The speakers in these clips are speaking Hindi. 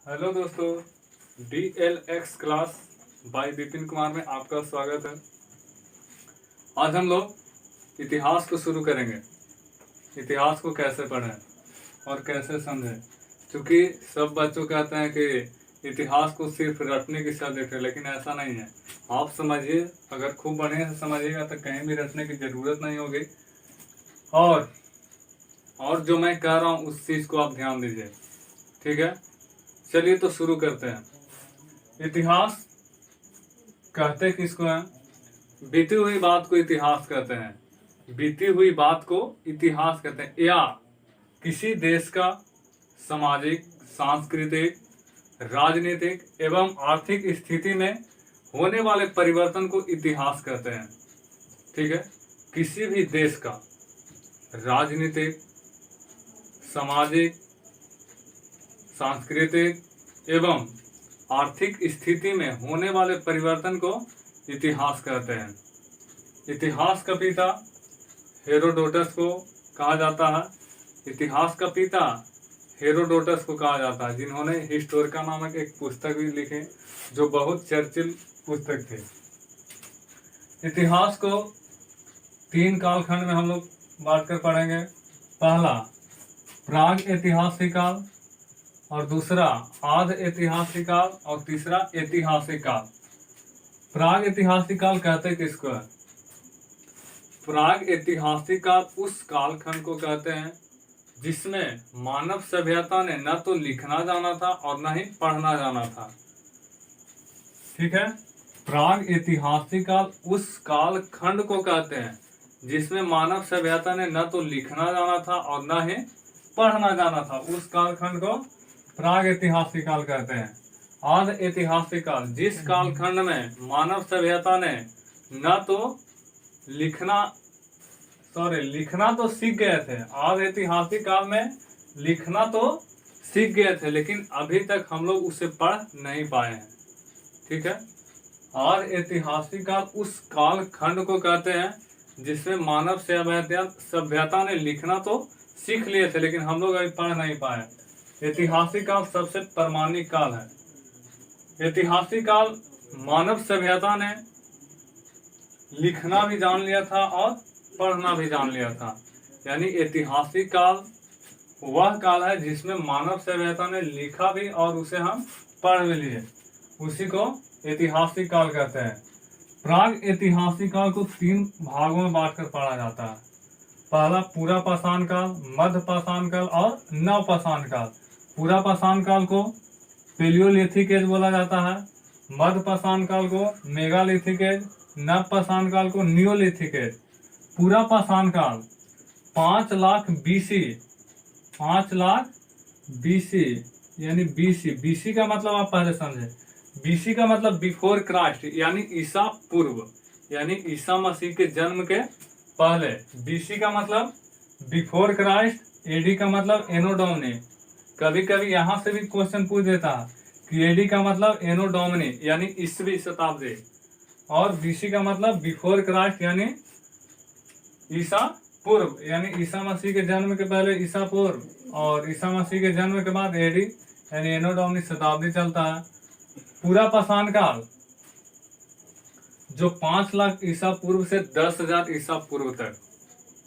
हेलो दोस्तों, DLX class by Vipin Kumar में आपका स्वागत है। आज हम लोग इतिहास को शुरू करेंगे। इतिहास को कैसे पढ़ें और कैसे समझें, क्योंकि सब बच्चों कहते हैं कि इतिहास को सिर्फ रटने की सब्जेक्ट है, लेकिन ऐसा नहीं है। आप समझिए, अगर खूब बढ़िया से समझिएगा तो कहीं भी रटने की जरूरत नहीं होगी। और जो मैं कह रहा हूँ उस चीज़ को आप ध्यान दीजिए, ठीक है। चलिए तो शुरू करते हैं। इतिहास कहते किसको हैं? बीती हुई बात को इतिहास कहते हैं। बीती हुई बात को इतिहास कहते हैं, या किसी देश का सामाजिक, सांस्कृतिक, राजनीतिक एवं आर्थिक स्थिति में होने वाले परिवर्तन को इतिहास कहते हैं। ठीक है, किसी भी देश का राजनीतिक, सामाजिक, सांस्कृतिक एवं आर्थिक स्थिति में होने वाले परिवर्तन को इतिहास कहते हैं। इतिहास का पिता हेरोडोटस को कहा जाता है। इतिहास का पिता हेरोडोटस को कहा जाता है, जिन्होंने हिस्टोरिका नामक एक पुस्तक भी लिखे, जो बहुत चर्चित पुस्तक थे। इतिहास को 3 कालखंड में हम लोग बांट कर पढ़ेंगे। पहला प्राग ऐतिहासिक काल, और दूसरा आद्य ऐतिहासिक काल, और तीसरा ऐतिहासिक काल। प्राग ऐतिहासिक काल कहते किसको है? प्राग ऐतिहासिक काल उस कालखंड को कहते हैं जिसमें मानव सभ्यता ने न तो लिखना जाना था और न ही पढ़ना जाना था। ठीक है, प्राग ऐतिहासिक काल उस कालखंड को कहते हैं जिसमें मानव सभ्यता ने न तो लिखना जाना था और न ही पढ़ना जाना था। उस कालखंड को प्राग ऐतिहासिक काल कहते हैं। आद्य ऐतिहासिक काल, जिस कालखंड में मानव सभ्यता ने न तो लिखना तो सीख गए थे। आद्य ऐतिहासिक काल में लिखना तो सीख गए थे, लेकिन अभी तक हम लोग उसे पढ़ नहीं पाए हैं। ठीक है, आद्य ऐतिहासिक काल उस कालखंड को कहते हैं जिसमें मानव सभ्यता ने लिखना तो सीख लिए थे, लेकिन हम लोग अभी पढ़ नहीं पाए। ऐतिहासिक काल सबसे प्रामाणिक काल है। ऐतिहासिक काल मानव सभ्यता ने लिखना भी जान लिया था और पढ़ना भी जान लिया था। यानी ऐतिहासिक काल वह काल है जिसमें मानव सभ्यता ने लिखा भी और उसे हम पढ़ भी लिए, उसी को ऐतिहासिक काल कहते हैं। प्राग ऐतिहासिक काल को 3 भागों में बांटकर पढ़ा जाता है। पहला पूरा पाषाण काल, मध्य पाषाण काल और नव पाषाण काल। पूरा पाषाण काल को पेलियोलिथिक एज बोला जाता है, मध्य पाषाण काल को मेगालिथिक एज, नव पाषाण काल को नियोलिथिक एज। पूरा पाषाण काल 5 लाख BC यानी BC का मतलब आप पहले समझे। BC का मतलब बिफोर क्राइस्ट, यानी ईसा पूर्व, यानी ईसा मसीह के जन्म के पहले। BC का मतलब बिफोर क्राइस्ट, AD का मतलब एनो डोमिनी। कभी कभी यहाँ से भी क्वेश्चन पूछ देता है कि AD का मतलब एनो डोमिनी यानी ईसवी शताब्दी, और BC का मतलब बिफोर क्राइस्ट यानी ईसा पूर्व, यानी ईसा मसीह के जन्म के पहले ईसा पूर्व, और ईसा मसीह के जन्म के बाद AD यानी एनो डोमिनी शताब्दी चलता है। पूरा पाषाण काल जो 5 लाख ईसा पूर्व से 10,000 ईसा पूर्व तक।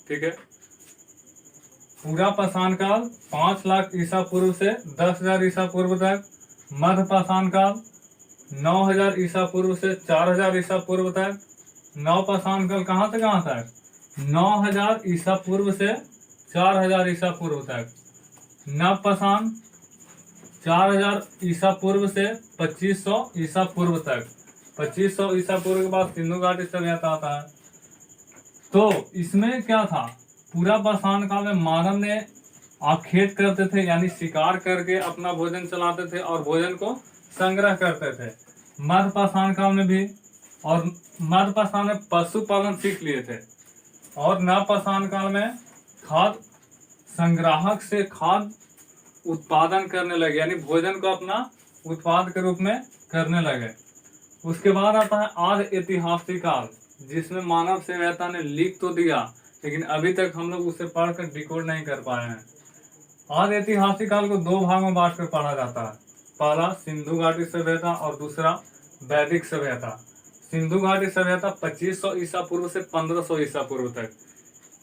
ठीक है, पूरा पाषाण काल 5 लाख ईसा पूर्व से 10,000 ईसा पूर्व तक। मध्य पाषाण काल 9,000 ईसा पूर्व से 4,000 ईसा पूर्व तक। नव पाषाण काल कहाँ से कहाँ तक? 9,000 ईसा पूर्व से 4,000 ईसा पूर्व तक। नव पाषाण 4,000 ईसा पूर्व से 2,500 ईसा पूर्व तक। 2,500 ईसा पूर्व के बाद सिंधु घाटी सभ्यता आता है। तो इसमें क्या था? पूरा पाषाण काल में मानव ने आखेट करते थे, यानी शिकार करके अपना भोजन चलाते थे और भोजन को संग्रह करते थे। मध्य पाषाण काल में भी, और मध्य पाषाण में पशुपालन सीख लिए थे। और नव पाषाण काल में खाद्य संग्राहक से खाद्य उत्पादन करने लगे, यानी भोजन को अपना उत्पाद के रूप में करने लगे। उसके बाद आता है आद्य ऐतिहासिक काल, जिसमें मानव सभ्यता ने लिख तो दिया, लेकिन अभी तक हम लोग उसे पढ़कर डिकोड नहीं कर पाए हैं। आद्य ऐतिहासिक काल को 2 भागों में बांटकर पढ़ा जाता है। पहला सिंधु घाटी सभ्यता और दूसरा वैदिक सभ्यता। सिंधु घाटी सभ्यता 2500 ईसा पूर्व से 1500 ईसा पूर्व तक।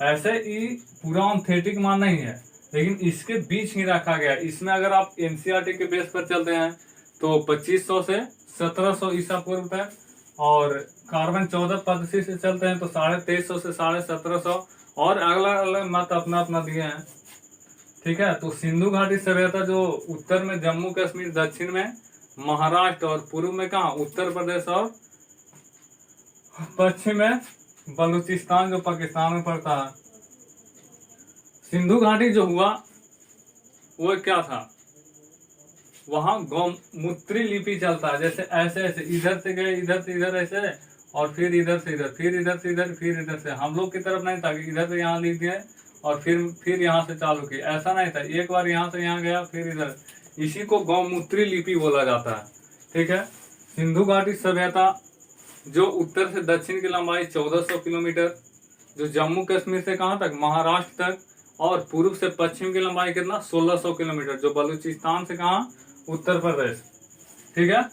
ऐसे ही पूरा ऑथेंटिक मान नहीं है, लेकिन इसके बीच ही रखा गया। इसमें अगर आप एनसीईआरटी के बेस पर चलते हैं तो 2500 से 1700 ईसा पूर्व तक, और कार्बन 14 पद्धति से चलते हैं तो 2350 से 1750, और अलग अलग मत अपना अपना दिए हैं। ठीक है, तो सिंधु घाटी सभ्यता जो उत्तर में जम्मू कश्मीर, दक्षिण में महाराष्ट्र और पूर्व में कहाँ उत्तर प्रदेश और पश्चिम में बलूचिस्तान जो पाकिस्तान में पड़ता है। सिंधु घाटी जो हुआ वो क्या था, वहां गौमूत्री लिपि चलता है, जैसे ऐसे ऐसे इधर से गए, इधर से इधर ऐसे, और फिर इधर से इधर, फिर इधर से इधर, फिर इधर से। हम लोग की तरफ नहीं था कि इधर से यहाँ लिख दिए और फिर यहाँ से चालू किए, ऐसा नहीं था। एक बार यहाँ से यहाँ गया फिर इधर, इसी को गौमूत्री लिपि बोला जाता है। ठीक है, सिंधु घाटी सभ्यता जो उत्तर से दक्षिण की लंबाई 1400 किलोमीटर, जो जम्मू कश्मीर से कहाँ तक महाराष्ट्र तक, और पूर्व से पश्चिम की लंबाई कितना 1600 किलोमीटर, जो बलूचिस्तान से कहाँ उत्तर प्रदेश। ठीक है,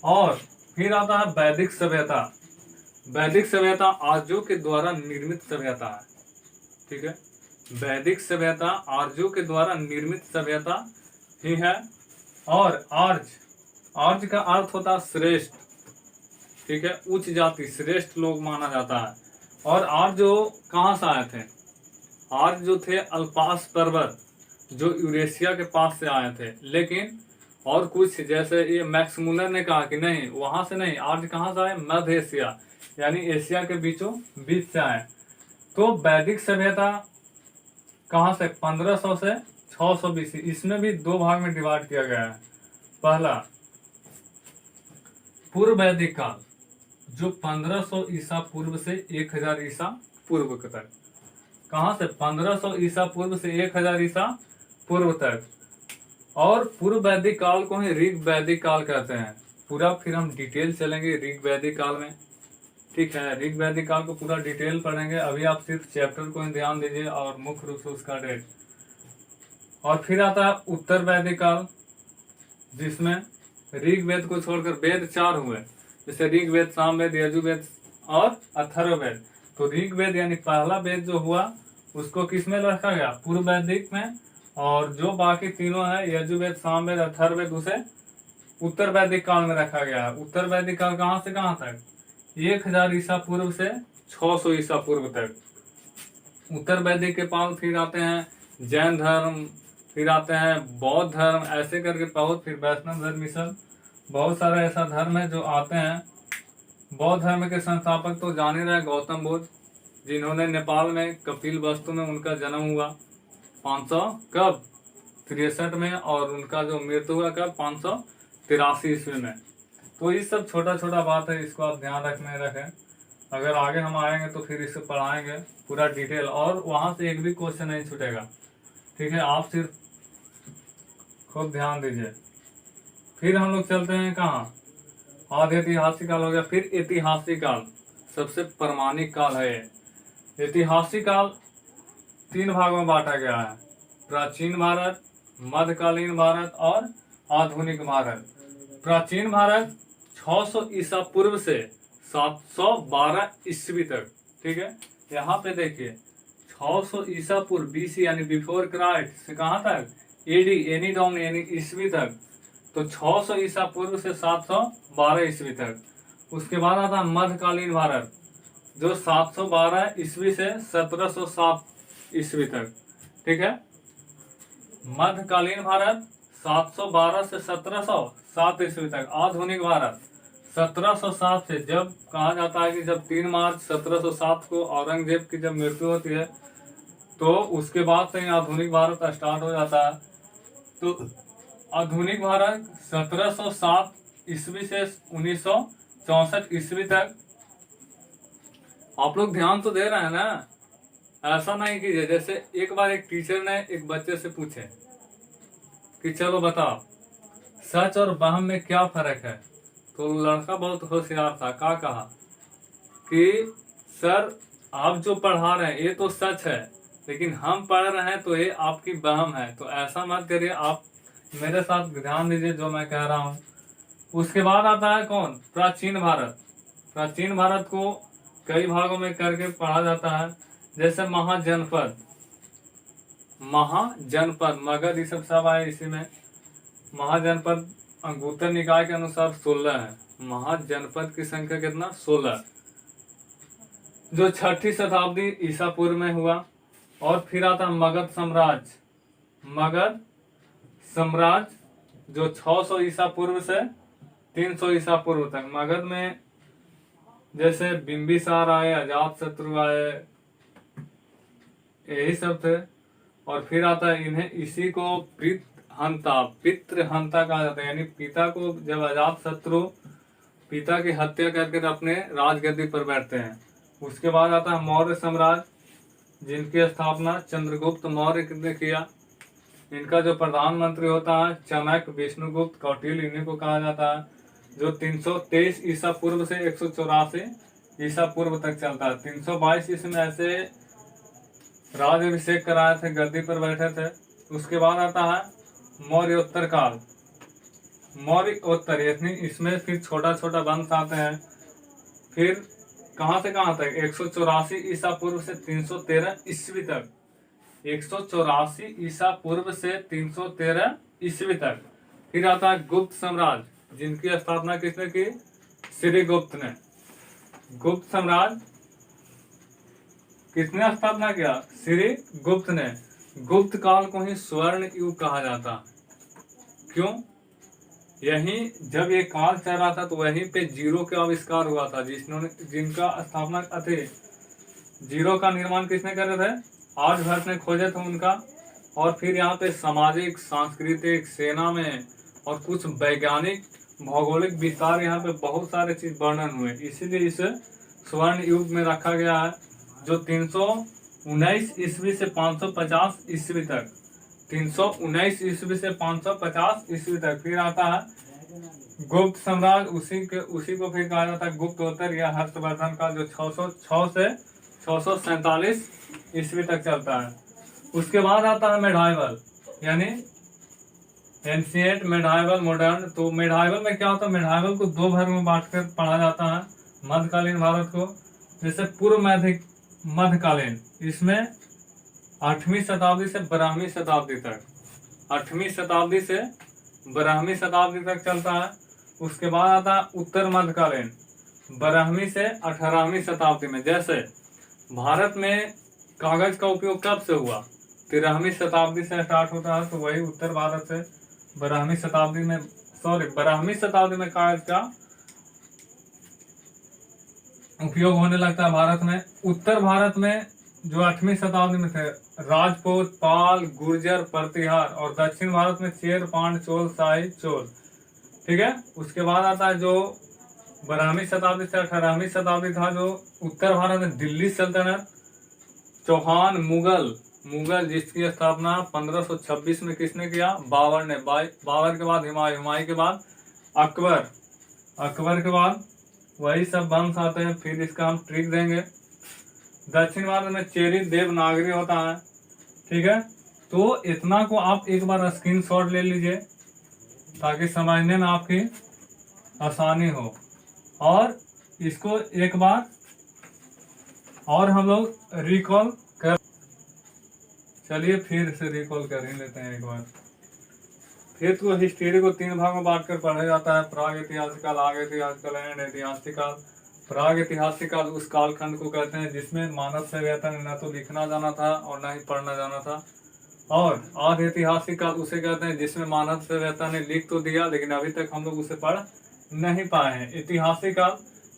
और फिर आता है वैदिक सभ्यता। वैदिक सभ्यता आर्यों के द्वारा निर्मित सभ्यता है। ठीक है, वैदिक सभ्यता आर्यों के द्वारा निर्मित सभ्यता ही है। और आर्य का अर्थ होता है श्रेष्ठ। ठीक है, उच्च जाति, श्रेष्ठ लोग माना जाता है। और आर्य जो कहाँ से आए थे, आर्य जो थे अल्पास पर्वत जो यूरेशिया के पास से आए थे। लेकिन और कुछ जैसे ये मैक्स मुलर ने कहा कि नहीं, वहां से नहीं, आर्य कहाँ से आए, मध्य एशिया यानी एशिया के बीचों बीच से आए। तो वैदिक सभ्यता कहाँ से 1500 से 600 BC। इसमें भी दो भाग में डिवाइड किया गया है। पहला पूर्व वैदिक काल जो 1500 ईसा पूर्व से 1000 ईसा पूर्व तक। कहाँ से 1500 ईसा पूर्व से 1000 ईसा पूर्व तक। और पूर्व वैदिक काल को ही ऋग वैदिक काल कहते हैं। पूरा फिर हम डिटेल चलेंगे ऋग वैदिक काल में। ठीक है, ऋग वैदिक काल को पूरा डिटेल पढ़ेंगे। अभी आप सिर्फ चैप्टर को ही ध्यान दीजिए और मुख्य रूप से उसका डेट। और फिर आता है उत्तर वैदिक काल, जिसमें ऋग वेद को छोड़कर वेद 4 हुए, जैसे ऋग वेद, सामवेद, यजुर्वेद और अथर्ववेद। तो ऋग वेद यानी पहला वेद जो हुआ उसको किस में रखा गया, पूर्व वैदिक में। और जो बाकी तीनों है यजुर्वेद, सामवेद, अथर्ववेद, उसे उत्तर वैदिक काल में रखा गया है। उत्तर वैदिक काल कहाँ से कहाँ तक, 1000 ईसा पूर्व से 600 ईसा पूर्व तक। उत्तर वैदिक के पाल फिर आते हैं जैन धर्म, फिर आते हैं बौद्ध धर्म, ऐसे करके बहुत, फिर वैष्णव धर्म, ये सब बहुत सारा ऐसा धर्म है जो आते हैं। बौद्ध धर्म के संस्थापक तो जान ही रहे गौतम बुद्ध, जिन्होंने नेपाल में कपिल वस्तु में उनका जन्म हुआ 563 में, और उनका जो मृत्यु हुआ कब 583 ईस्वी में। तो ये सब छोटा छोटा बात है, इसको आप ध्यान रखें। अगर आगे हम आएंगे तो फिर इसको पढ़ाएंगे पूरा डिटेल, और वहां से एक भी क्वेश्चन नहीं छूटेगा। ठीक है, आप सिर्फ खूब ध्यान दीजिए। फिर हम लोग चलते हैं कहाँ, आधे ऐतिहासिक काल हो गया। फिर ऐतिहासिक काल सबसे प्रमाणिक काल है। ऐतिहासिक काल 3 भागों में बांटा गया है, प्राचीन भारत, मध्यकालीन भारत और आधुनिक भारत। प्राचीन भारत 600 ईसा पूर्व से 712 ईस्वी तक। ठीक है, यहाँ पे देखिए 600 ईसा पूर्व BC यानी बिफोर क्राइस्ट से कहाँ तक, AD एनी डाउन यानी ईस्वी तक। तो 600 ईसा पूर्व से 712 ईस्वी तक। उसके बाद आता मध्यकालीन भारत जो 712 ईस्वी से 1707 ईस्वी तक। ठीक है, मध्यकालीन भारत 712 से 1707 ईस्वी तक। आधुनिक भारत 1707 से, जब कहा जाता है कि जब 3 मार्च 1707 को औरंगजेब की जब मृत्यु होती है तो उसके बाद से आधुनिक भारत स्टार्ट हो जाता है। तो आधुनिक भारत 1707 ईस्वी से 1964 ईस्वी तक। आप लोग ध्यान तो दे रहे हैं ना, ऐसा नहीं कीजिए। जैसे एक बार एक टीचर ने एक बच्चे से पूछे कि चलो बताओ सच और वहम में क्या फर्क है। तो लड़का बहुत होशियार था, क्या कहा कि सर आप जो पढ़ा रहे हैं ये तो सच है, लेकिन हम पढ़ रहे हैं तो ये आपकी वहम है। तो ऐसा मत करिए, आप मेरे साथ ध्यान दीजिए जो मैं कह रहा हूँ। उसके बाद आता है कौन? प्राचीन भारत। प्राचीन भारत को कई भागों में करके पढ़ा जाता है, जैसे महाजनपद। महाजनपद, मगध, ये सब आए इसी में। महाजनपद अंगुत्तर निकाय के अनुसार 16 है। महाजनपद की संख्या कितना? 16, जो 6ठी शताब्दी ईसा पूर्व में हुआ। और फिर आता मगध साम्राज्य। मगध साम्राज्य जो 600 ईसा पूर्व से 300 ईसा पूर्व तक। मगध में जैसे बिंबिसार आए, अजातशत्रु आए, यही सब थे। और फिर आता है इन्हें, इसी को पितृहंता कहा जाता है। यानी पिता को जब अजातशत्रु पिता की हत्या करके अपने राजगद्दी पर बैठते हैं। उसके बाद आता है मौर्य साम्राज्य, जिनकी स्थापना चंद्रगुप्त मौर्य ने किया। इनका जो प्रधानमंत्री होता है चाणक्य, विष्णुगुप्त, कौटिल्य, इन्हीं को कहा जाता है। जो 323 ईसा पूर्व से 184 ईसा पूर्व तक चलता है। 322 ईस्वी में ऐसे राज्याभिषेक कराए थे, गद्दी पर बैठे थे। उसके बाद आता है मौर्योत्तर काल। मौर्योत्तर यानी इसमें फिर छोटा छोटा वंश आते हैं। फिर कहाँ से कहाँ तक? 184 ईसा पूर्व से 313 ईस्वी तक। 184 ईसा पूर्व से 313 ईस्वी तक। फिर आता है गुप्त साम्राज्य, जिनकी स्थापना किसने की? श्री गुप्त ने। गुप्त साम्राज्य किसने स्थापना किया? श्री गुप्त ने। गुप्त काल को ही स्वर्ण युग कहा जाता। क्यों? यही जब ये काल चल रहा था तो वहीं पे जीरो का आविष्कार हुआ था, जिनका स्थापना थे। जीरो का निर्माण किसने करे थे? आर्यभट्ट ने खोजे थे उनका। और फिर यहाँ पे सामाजिक, सांस्कृतिक, सेना में और कुछ वैज्ञानिक, भौगोलिक विस्तार, यहाँ पे बहुत सारे चीज वर्णन हुए। इसीलिए इसे स्वर्ण युग में रखा गया है, जो 319 ईस्वी से 550 ईस्वी तक। 319 ईस्वी से 550 ईस्वी तक। फिर आता है गुप्त साम्राज्य, उसी को फिर कहा जाता है गुप्तोत्तर या हर्षवर्धन का, जो 606 से 647 ईस्वी तक चलता है। उसके बाद आता है मेडाइवल, यानी एंशिएंट, मेडाइवल, मॉडर्न। तो मेडाइवल में क्या होता है? मेडाइवल को दो भाग में बांटकर पढ़ा जाता है। मध्यकालीन भारत को, जैसे पूर्व मध्यकालीन, इसमें 8वीं शताब्दी से 12वीं शताब्दी तक। 8वीं शताब्दी से 12वीं शताब्दी तक चलता है। उसके बाद आता है उत्तर मध्यकालीन, 12वीं से 18वीं शताब्दी में। जैसे भारत में कागज का उपयोग कब से हुआ? 13वीं शताब्दी से स्टार्ट होता है। तो वही उत्तर भारत से 12वीं शताब्दी में, 12वीं शताब्दी में कागज का उपयोग होने लगता है भारत में। उत्तर भारत में जो 8वीं शताब्दी में थे, राजपूत, पाल, गुर्जर, प्रतिहार। और दक्षिण भारत में चेर, पांड, चोल, शाही, चोल। ठीक है। उसके बाद आता है जो 12वीं शताब्दी से 18वीं शताब्दी था, जो उत्तर भारत में दिल्ली सल्तनत, चौहान, मुगल जिसकी स्थापना 1526 में किसने किया? बाबर ने। बाबर के बाद हुमायूं के बाद अकबर के बाद वही सब वंश आते हैं। फिर इसका हम ट्रिक देंगे। दक्षिण भारत में चेरी, देवनागरी होता है। ठीक है। तो इतना को आप एक बार स्क्रीनशॉट ले लीजिए, ताकि समझने में आपकी आसानी हो। और इसको एक बार और हम लोग रिकॉल कर, चलिए फिर से रिकॉल कर ही लेते हैं एक बार। फिर तो हिस्ट्री को 3 भागों में बांटकर पढ़ा जाता है: प्राग ऐतिहासिक काल, आग ऐतिहासिक काल एंड ऐतिहासिक काल। प्राग ऐतिहासिक काल उस कालखंड को कहते हैं जिसमें मानव सभ्यता ने न तो लिखना जाना था और न ही पढ़ना जाना था। और आध ऐतिहासिक काल उसे कहते हैं जिसमें मानव सभ्यता ने लिख तो दिया, लेकिन अभी तक हम लोग उसे पढ़ नहीं पाए हैं। ऐतिहासिक काल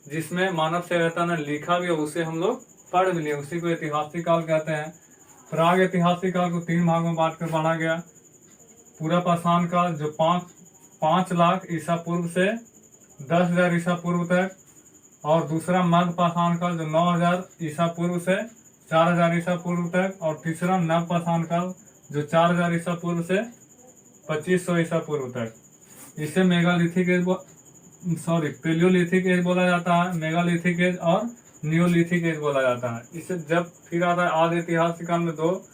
जिसमें मानव सभ्यता ने लिखा भी, उसे हम लोग पढ़ भी लिए, उसी को ऐतिहासिक काल कहते हैं। प्राग ऐतिहासिक काल को 3 भागों में बांटकर पढ़ा गया: पूरा पाषाण काल, जो 5 लाख ईसा पूर्व से 10,000 ईसा पूर्व तक। और दूसरा मध्य पाषाण काल, जो 9,000 ईसा पूर्व से 4,000 ईसा पूर्व तक। और तीसरा नव पाषाण काल, जो 4,000 ईसा पूर्व से 2500 ईसा पूर्व तक। इसे मेगालिथिक एज पेलियोलिथिक एज बोला जाता है, मेगालिथिक एज और न्यूलिथिक एज बोला जाता है। इसे जब फिर आता है आधि ऐतिहासिक काल में, 2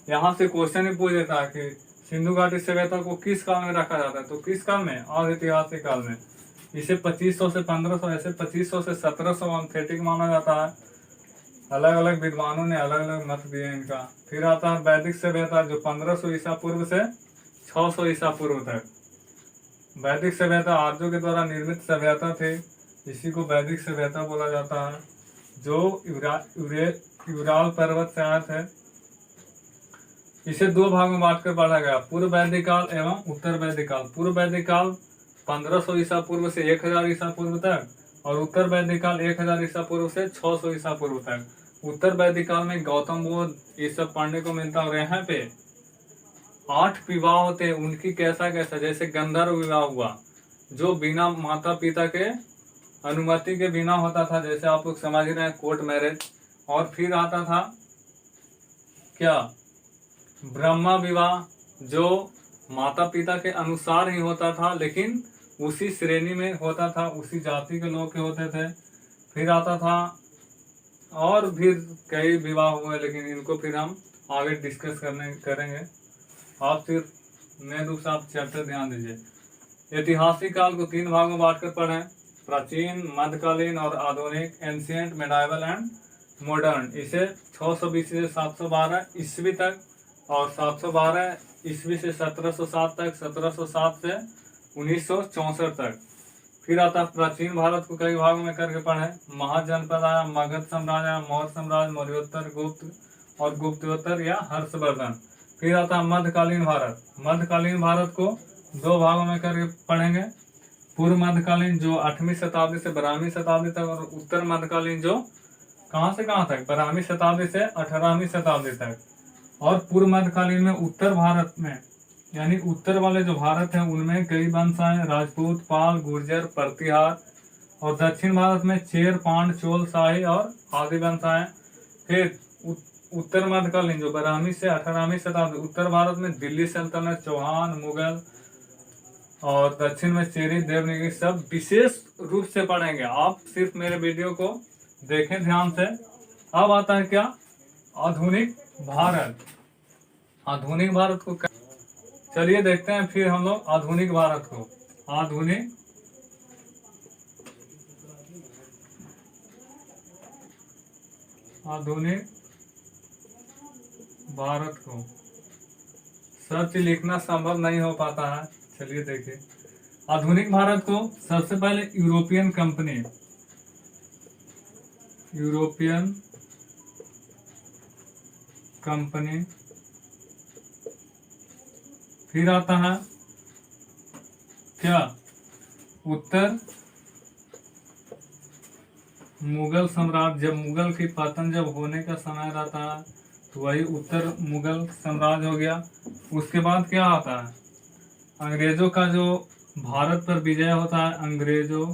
यहाँ से क्वेश्चन ही पूछ देता है कि सिंधु घाटी सभ्यता को किस काल में रखा जाता है? तो किस काल में? ऐतिहासिक काल में। इसे 2500 से 1500, ऐसे 2500 से 1700 ऑथेंटिक माना जाता है। अलग अलग विद्वानों ने अलग अलग मत दिए इनका। फिर आता है वैदिक सभ्यता, जो 1500 ईसा पूर्व से 600 ईसा पूर्व तक। वैदिक सभ्यता आर्यों के द्वारा निर्मित सभ्यता थे, इसी को वैदिक सभ्यता बोला जाता है, जो यूराल पर्वत से आए थे। इसे दो भागों में बांटकर पढ़ा गया, पूर्व वैदिक काल एवं उत्तर वैदिक काल। पूर्व वैदिक काल 1500 ईसा पूर्व से 1000 ईसा पूर्व तक, और उत्तर वैदिक काल 1000 ईसा पूर्व से 600 ईसा पूर्व तक। उत्तर वैदिक काल में गौतम बुद्ध ये सब पढ़ने को मिलता है। और यहाँ पे 8 विवाह होते हैं, उनकी कैसा कैसा, जैसे गंधर्व विवाह हुआ, जो बिना माता पिता के अनुमति के बिना होता था, जैसे आप लोग समझ रहे हैं, कोर्ट मैरिज। और फिर आता था क्या, ब्रह्मा विवाह, जो माता पिता के अनुसार ही होता था, लेकिन उसी श्रेणी में होता था, उसी जाति के लोग के होते थे। फिर आता था, और भी कई विवाह हुए, लेकिन इनको फिर हम आगे डिस्कस करेंगे। आप सिर्फ मेन रूप से आप चैप्टर ध्यान दीजिए। ऐतिहासिक काल को 3 भागों में बांटकर पढ़ें, प्राचीन, मध्यकालीन और आधुनिक, एंशिएंट, मेडाइवल एंड मॉडर्न। इसे 620 से 712 ईस्वी तक, और 712 ईस्वी से 1707 तक, 1707 से 1964 तक। फिर आता प्राचीन भारत को कई भागों में करके पढ़े, महाजनपद आया, मगध साम्राज्य आया, मौर्य साम्राज्य, मौर्योत्तर, गुप्त और गुप्तोत्तर या हर्षवर्धन। फिर आता मध्यकालीन भारत। मध्यकालीन भारत को 2 भागों में करके पढ़ेंगे, पूर्व मध्यकालीन जो 8वीं शताब्दी से 12वीं शताब्दी तक, और उत्तर मध्यकालीन जो कहाँ से कहाँ तक, 12वीं शताब्दी से 18वीं शताब्दी तक। और पूर्व मध्यकालीन में उत्तर भारत में, यानी उत्तर वाले जो भारत है, उनमें कई वंश आए, राजपूत, पाल, गुर्जर, प्रतिहार। और दक्षिण भारत में चेर, पांड, चोल, शाही और आदि वंश आए। फिर उत्तर मध्यकालीन जो 12वीं से 18वीं शताब्दी, उत्तर भारत में दिल्ली सल्तनत, चौहान, मुगल, और दक्षिण में चेरी, देवनागरी, सब विशेष रूप से पढ़ेंगे। आप सिर्फ मेरे वीडियो को देखें ध्यान से। अब आता है क्या, आधुनिक भारत। आधुनिक भारत को चलिए देखते हैं फिर हम लोग आधुनिक भारत को। आधुनिक भारत को सब चीज लिखना संभव नहीं हो पाता है। चलिए देखिए, आधुनिक भारत को सबसे पहले यूरोपियन कंपनी, फिर आता है क्या, उत्तर मुगल साम्राज्य। जब मुगल की पतन जब होने का समय रहता है, तो वही उत्तर मुगल साम्राज्य हो गया। उसके बाद क्या आता है, अंग्रेजों का जो भारत पर विजय होता है, अंग्रेजों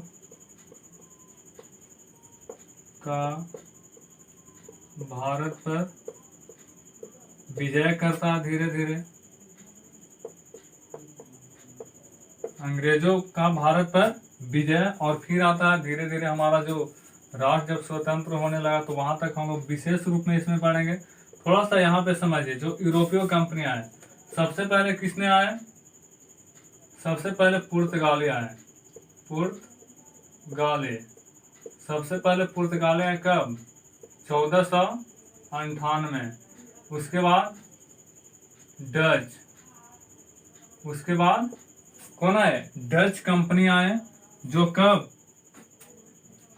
का भारत पर विजय करता है धीरे धीरे, अंग्रेजों का भारत पर विजय। और फिर आता है धीरे धीरे हमारा जो राष्ट्र जब स्वतंत्र होने लगा, तो वहां तक हम लोग विशेष रूप में इसमें पढ़ेंगे। थोड़ा सा यहाँ पे समझिए, जो यूरोपीय कंपनी आए, सबसे पहले किसने आए, सबसे पहले पुर्तगाली आए, पुर्तगाली। सबसे पहले पुर्तगाली आए कब, 1498। उसके बाद डच, उसके बाद कौन आए, डच कंपनी आए, जो कब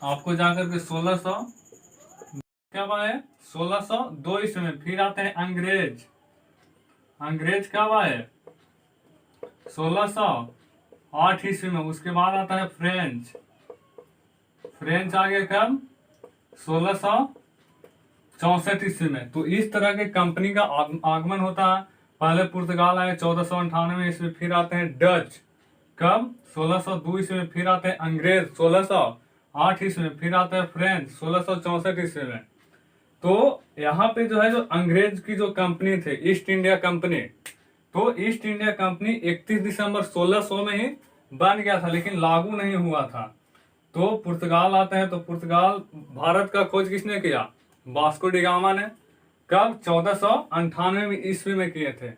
आपको जाकर के 1600 कब आए, 1602 ईस्वी में। फिर आते हैं अंग्रेज, अंग्रेज कब आए, 1608 ईस्वी में। उसके बाद आता है फ्रेंच, फ्रेंच आ गए कब, 1664 ईस्वी में। तो इस तरह के कंपनी का आगमन होता है। पहले पुर्तगाल आए 1498 ईस्वी, फिर आते हैं डच कब, 1602 ईस्वी में। फिर आते हैं अंग्रेज 1608 ईस्वी में। फिर आता है फ्रेंच 1664 ईस्वी में। तो यहाँ पे जो है, जो अंग्रेज की जो कंपनी थे, ईस्ट इंडिया कंपनी, तो ईस्ट इंडिया कंपनी 31 दिसंबर 1600 में ही बन गया था, लेकिन लागू नहीं हुआ था। तो पुर्तगाल आते हैं, तो पुर्तगाल भारत का खोज किसने किया, वास्को डी गामा ने, कब, 1498 ईस्वी में किए थे।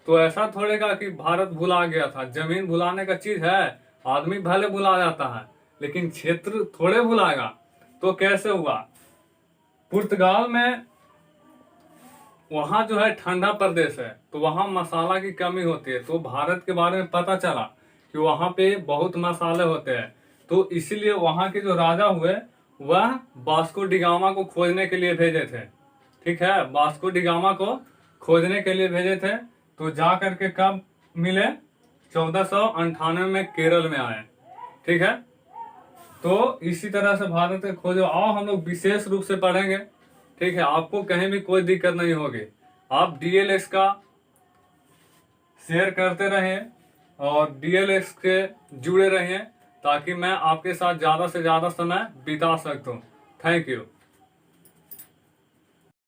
तो ऐसा थोड़ेगा कि भारत भुला गया था। जमीन भुलाने का चीज है, आदमी भले भुला जाता है लेकिन क्षेत्र थोड़े भुलाएगा। तो कैसे हुआ? पुर्तगाल में वहां जो है ठंडा प्रदेश है, तो वहां मसाला की कमी होती है। तो भारत के बारे में पता चला कि वहां पे बहुत मसाले होते हैं, तो इसीलिए वहां के जो राजा हुए वह वास्को डिगामा को खोजने के लिए भेजे थे। ठीक है, वास्को डिगामा को खोजने के लिए भेजे थे। तो जा करके कब मिले? 1498 में केरल में आए। ठीक है, तो इसी तरह से भारत के खोजो आओ हम लोग विशेष रूप से पढ़ेंगे। ठीक है, आपको कहीं भी कोई दिक्कत नहीं होगी। आप डीएलएक्स का शेयर करते रहें और डीएलएक्स के जुड़े रहें ताकि मैं आपके साथ ज्यादा से ज्यादा समय बिता सकता हूँ। Thank you.